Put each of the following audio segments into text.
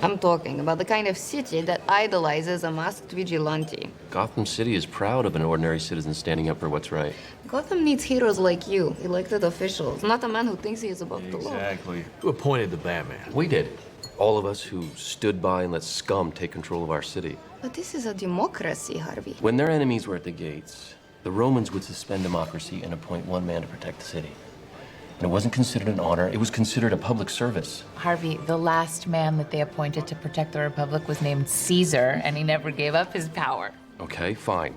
I'm talking about the kind of city that idolizes a masked vigilante. Gotham City is proud of an ordinary citizen standing up for what's right. Gotham needs heroes like you, elected officials, not a man who thinks he is above the law. Exactly. Who appointed the Batman? We did. All of us who stood by and let scum take control of our city. But this is a democracy, Harvey. When their enemies were at the gates, the Romans would suspend democracy and appoint one man to protect the city. And it wasn't considered an honor, it was considered a public service. Harvey, the last man that they appointed to protect the Republic was named Caesar, and he never gave up his power. Okay, fine.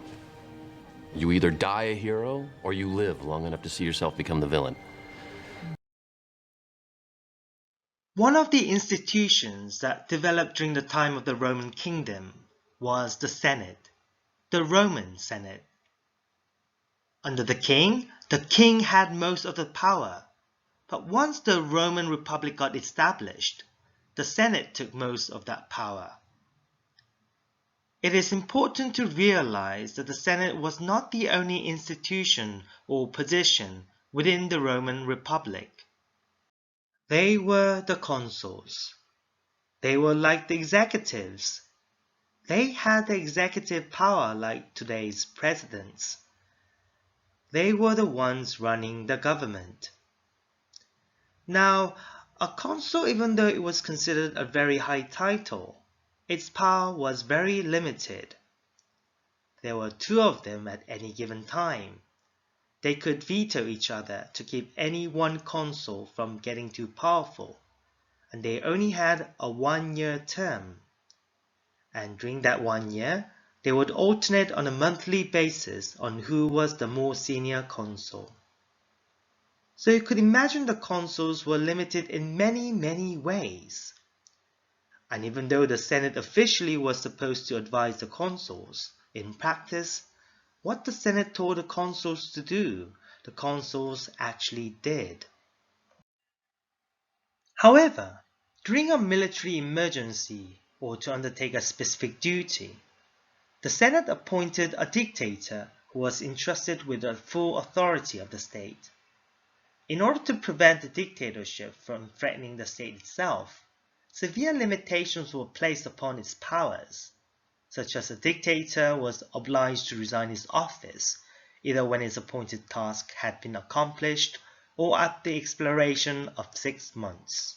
You either die a hero, or you live long enough to see yourself become the villain. One of the institutions that developed during the time of the Roman kingdom was the Senate, the Roman Senate. Under the king had most of the power, but once the Roman Republic got established, the Senate took most of that power. It is important to realize that the Senate was not the only institution or position within the Roman Republic. They were the consuls. They were like the executives. They had the executive power like today's presidents. They were the ones running the government. Now, a consul, even though it was considered a very high title, its power was very limited. There were two of them at any given time. They could veto each other to keep any one consul from getting too powerful, and they only had a 1-year term. And during that 1 year, they would alternate on a monthly basis on who was the more senior consul. So you could imagine the consuls were limited in many ways. And even though the Senate officially was supposed to advise the consuls, in practice, what the Senate told the consuls to do, the consuls actually did. However, during a military emergency or to undertake a specific duty, the Senate appointed a dictator who was entrusted with the full authority of the state. In order to prevent the dictatorship from threatening the state itself, severe limitations were placed upon its powers, such as the dictator was obliged to resign his office either when his appointed task had been accomplished or at the expiration of 6 months.